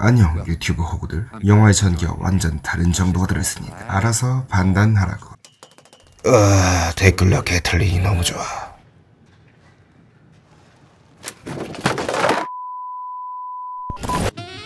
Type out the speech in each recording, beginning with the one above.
안녕 유튜브 호구들. 영화의 전기와 완전 다른 정보가 들었으니 알아서 판단하라고. 댓글러 게틀링이 너무 좋아.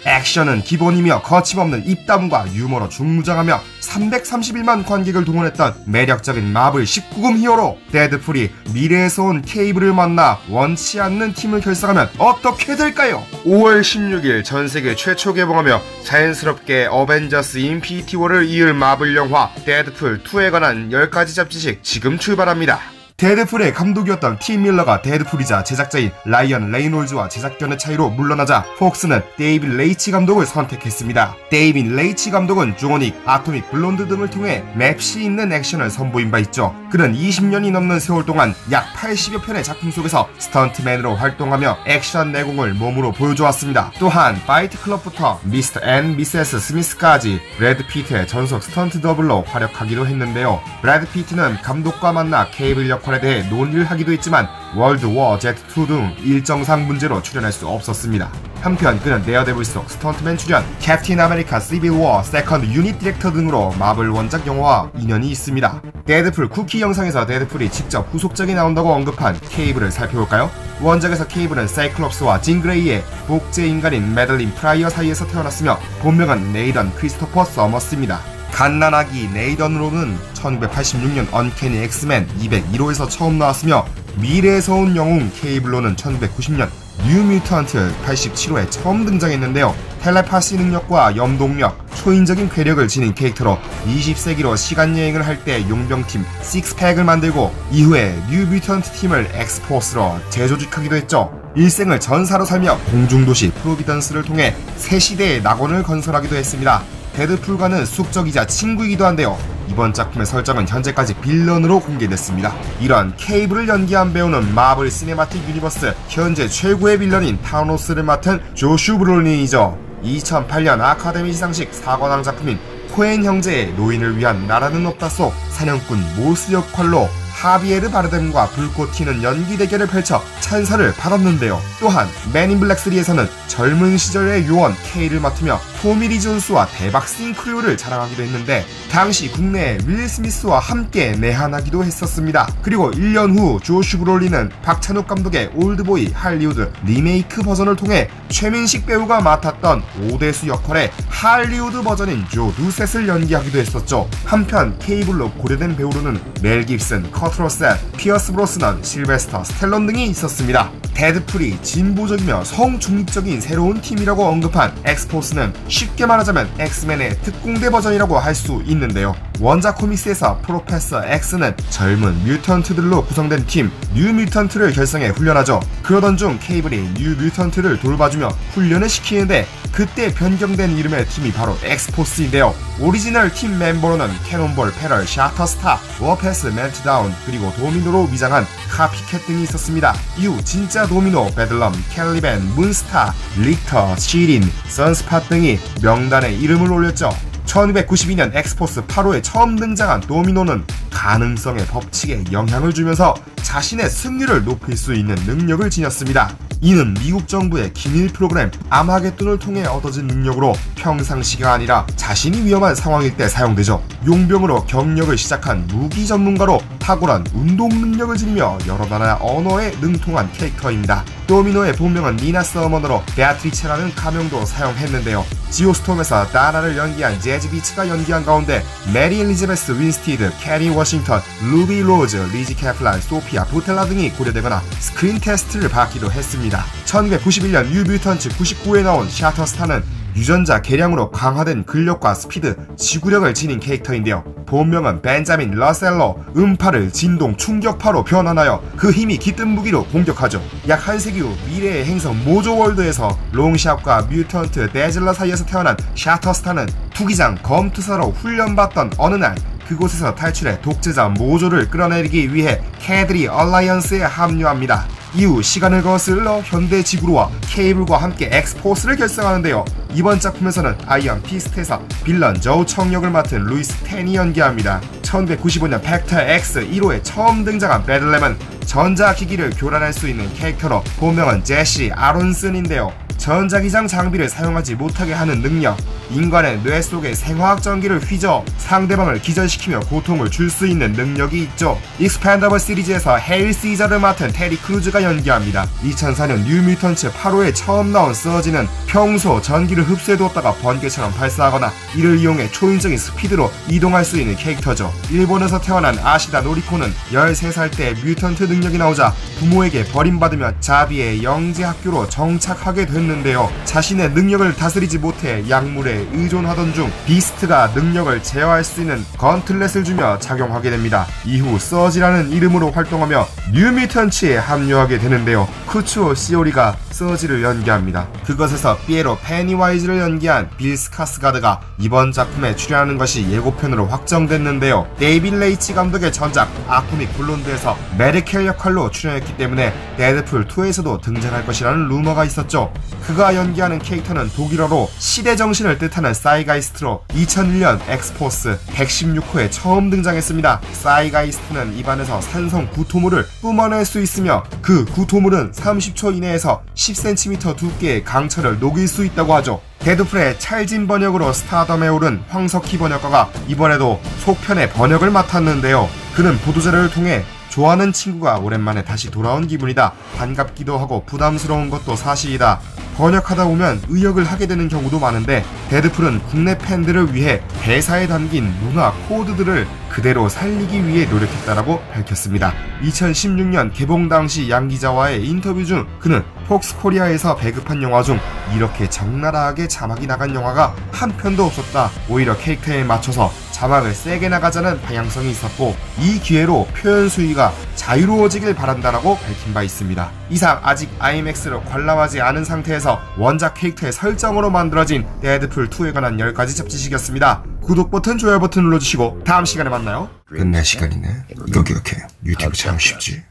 액션은 기본이며 거침없는 입담과 유머로 중무장하며 331만 관객을 동원했던 매력적인 마블 19금 히어로 데드풀이 미래에서 온 케이블을 만나 원치 않는 팀을 결성하면 어떻게 될까요? 5월 16일 전세계 최초 개봉하며 자연스럽게 어벤져스 인피니티 워를 이을 마블 영화 데드풀 2에 관한 10가지 잡지식 지금 출발합니다. 데드풀의 감독이었던 팀 밀러가 데드풀이자 제작자인 라이언 레이놀즈와 제작견의 차이로 물러나자 폭스는 데이빗 레이치 감독을 선택했습니다. 데이빗 레이치 감독은 조닉, 아토믹 블론드 등을 통해 맵시 있는 액션을 선보인 바 있죠. 그는 20년이 넘는 세월 동안 약 80여 편의 작품 속에서 스턴트맨으로 활동하며 액션 내공을 몸으로 보여주었습니다. 또한 파이트 클럽부터 미스터 앤 미세스 스미스까지 브래드 피트의 전속 스턴트 더블로 활약하기도 했는데요. 브래드 피트는 감독과 만나 케이블 역할에 대해 논의를 하기도 했지만 월드 워 Z2 등 일정상 문제로 출연할 수 없었습니다. 한편 그는 데어데블 속 스턴트맨 출연, 캡틴 아메리카 시빌 워 세컨드 유닛 디렉터 등으로 마블 원작 영화와 인연이 있습니다. 데드풀 쿠키 영상에서 데드풀이 직접 후속작이 나온다고 언급한 케이블을 살펴볼까요? 원작에서 케이블은 사이클롭스와 진 그레이의 복제 인간인 매들린 프라이어 사이에서 태어났으며 본명은 네이던 크리스토퍼 서머스입니다. 갓난아기 네이던으로는 1986년 언캐니 엑스맨 201호에서 처음 나왔으며 미래에서 온 영웅 케이블로는 1990년 뉴 뮤턴트 87호에 처음 등장했는데요. 텔레파시 능력과 염동력, 초인적인 괴력을 지닌 캐릭터로 20세기로 시간여행을 할 때 용병팀 식스팩을 만들고 이후에 뉴 뮤턴트 팀을 엑스포스로 재조직하기도 했죠. 일생을 전사로 살며 공중도시 프로비던스를 통해 새 시대의 낙원을 건설하기도 했습니다. 데드풀과는 숙적이자 친구이기도 한데요. 이번 작품의 설정은 현재까지 빌런으로 공개됐습니다. 이런 케이블을 연기한 배우는 마블 시네마틱 유니버스 현재 최고의 빌런인 타노스를 맡은 조슈 브롤린이죠. 2008년 아카데미 시상식 사관왕 작품인 코엔 형제의 노인을 위한 나라는 없다 속 사냥꾼 모스 역할로 하비에르 바르뎀과 불꽃 튀는 연기 대결을 펼쳐 찬사를 받았는데요. 또한 맨인 블랙 3에서는 젊은 시절의 요원 K를 맡으며 토미 리 존스와 대박 싱크로를 자랑하기도 했는데 당시 국내에 윌 스미스와 함께 내한하기도 했었습니다. 그리고 1년 후 조슈 브롤린은 박찬욱 감독의 올드보이 할리우드 리메이크 버전을 통해 최민식 배우가 맡았던 오대수 역할의 할리우드 버전인 조 누셋을 연기하기도 했었죠. 한편 케이블로 고려된 배우로는 멜 깁슨, 커트 러셀, 피어스 브로스넌, 실베스터 스텔론 등이 있었습니다. 데드풀이 진보적이며 성중립적인 새로운 팀이라고 언급한 엑스포스는 쉽게 말하자면 엑스맨의 특공대 버전이라고 할 수 있는데요. 원작 코믹스에서 프로페서 X는 젊은 뮤턴트들로 구성된 팀 뉴 뮤턴트를 결성해 훈련하죠. 그러던 중 케이블이 뉴 뮤턴트를 돌봐주며 훈련을 시키는데 그때 변경된 이름의 팀이 바로 엑스포스인데요. 오리지널 팀 멤버로는 캐논볼, 패럴, 샤터스타, 워패스, 멜트다운, 그리고 도미노로 위장한 카피캣 등이 있었습니다. 이후 진짜 도미노, 베들럼, 캘리벤, 문스타, 릭터, 시린, 선스팟 등이 명단에 이름을 올렸죠. 1992년 엑스포스 8호에 처음 등장한 도미노는 가능성의 법칙에 영향을 주면서 자신의 승률을 높일 수 있는 능력을 지녔습니다. 이는 미국 정부의 기밀 프로그램 아마겟돈을 통해 얻어진 능력으로 평상시가 아니라 자신이 위험한 상황일 때 사용되죠. 용병으로 경력을 시작한 무기 전문가로 탁월한 운동 능력을 지니며 여러 나라 언어에 능통한 캐릭터입니다. 도미노의 본명은 니나 서머너로 베아트리체라는 가명도 사용했는데요. 지오스톰에서 다나를 연기한 재즈 비츠가 연기한 가운데 메리 엘리자베스 윈스티드, 캐리 워싱턴, 루비 로즈, 리지 캐플란, 소피아 부텔라 등이 고려되거나 스크린 테스트를 받기도 했습니다. 1991년 뉴 뮤턴츠 99에 나온 샤터스타는 유전자 개량으로 강화된 근력과 스피드, 지구력을 지닌 캐릭터인데요. 본명은 벤자민 러셀로, 음파를 진동 충격파로 변환하여 그 힘이 깃든 무기로 공격하죠. 약 한 세기 후 미래의 행성 모조월드에서 롱샷과 뮤턴트 데즐러 사이에서 태어난 샤터스타는 투기장 검투사로 훈련받던 어느 날 그곳에서 탈출해 독재자 모조를 끌어내리기 위해 캐들이 얼라이언스에 합류합니다. 이후 시간을 거슬러 현대 지구로와 케이블과 함께 엑스포스를 결성하는데요. 이번 작품에서는 아이언 피스트에서 빌런 저우 청역을 맡은 루이스 텐이 연기합니다. 1995년 팩터 X 1호에 처음 등장한 배들렘은 전자기기를 교란할 수 있는 캐릭터로 본명은 제시 아론슨인데요. 전자기장 장비를 사용하지 못하게 하는 능력, 인간의 뇌 속에 생화학 전기를 휘저 상대방을 기절시키며 고통을 줄 수 있는 능력이 있죠. 익스펜더블 시리즈에서 헤일 시저를 맡은 테리 크루즈가 연기합니다. 2004년 뉴 뮤턴츠 8호에 처음 나온 서지는 평소 전기를 흡수해두었다가 번개처럼 발사하거나 이를 이용해 초인적인 스피드로 이동할 수 있는 캐릭터죠. 일본에서 태어난 아시다 노리코는 13살 때 뮤턴트 능력이 나오자 부모에게 버림받으며 자비의 영재학교로 정착하게 됐는데요. 자신의 능력을 다스리지 못해 약물에 의존하던 중 비스트가 능력을 제어할 수 있는 건틀렛을 주며 작용하게 됩니다. 이후 서지라는 이름으로 활동하며 뉴 뮤턴츠에 합류하게 되는데요. 쿠츠오 시오리가 서지를 연기합니다. 그것에서 피에로 페니와이즈를 연기한 빌 스카스가드가 이번 작품에 출연하는 것이 예고편으로 확정됐는데요. 데이빗 레이치 감독의 전작 아쿠믹 블론드에서 메르켈 역할로 출연했기 때문에 데드풀 2에서도 등장할 것이라는 루머가 있었죠. 그가 연기하는 캐릭터는 독일어로 시대 정신을 뜻하는 사이가이스트로 2001년 엑스포스 116호에 처음 등장했습니다. 사이가이스트는 입안에서 산성 구토물을 뿜어낼 수 있으며 그 구토물은 30초 이내에서 10cm 두께의 강철을 녹일 수 있다고 하죠. 데드풀의 찰진 번역으로 스타덤에 오른 황석희 번역가가 이번에도 속편의 번역을 맡았는데요. 그는 보도자료를 통해 좋아하는 친구가 오랜만에 다시 돌아온 기분이다. 반갑기도 하고 부담스러운 것도 사실이다. 번역하다 보면 의역을 하게 되는 경우도 많은데 데드풀은 국내 팬들을 위해 대사에 담긴 문화 코드들을 그대로 살리기 위해 노력했다라고 밝혔습니다. 2016년 개봉 당시 양 기자와의 인터뷰 중 그는 폭스코리아에서 배급한 영화 중 이렇게 적나라하게 자막이 나간 영화가 한 편도 없었다. 오히려 캐릭터에 맞춰서 자막을 세게 나가자는 방향성이 있었고 이 기회로 표현 수위가 자유로워지길 바란다라고 밝힌 바 있습니다. 이상 아직 IMAX로 관람하지 않은 상태에서 원작 캐릭터의 설정으로 만들어진 데드풀2에 관한 10가지 잡지식이었습니다. 구독 버튼, 좋아요 버튼 눌러주시고 다음 시간에 만나요. 끝낼 시간이네. 이거 기억해. 유튜브 참 쉽지.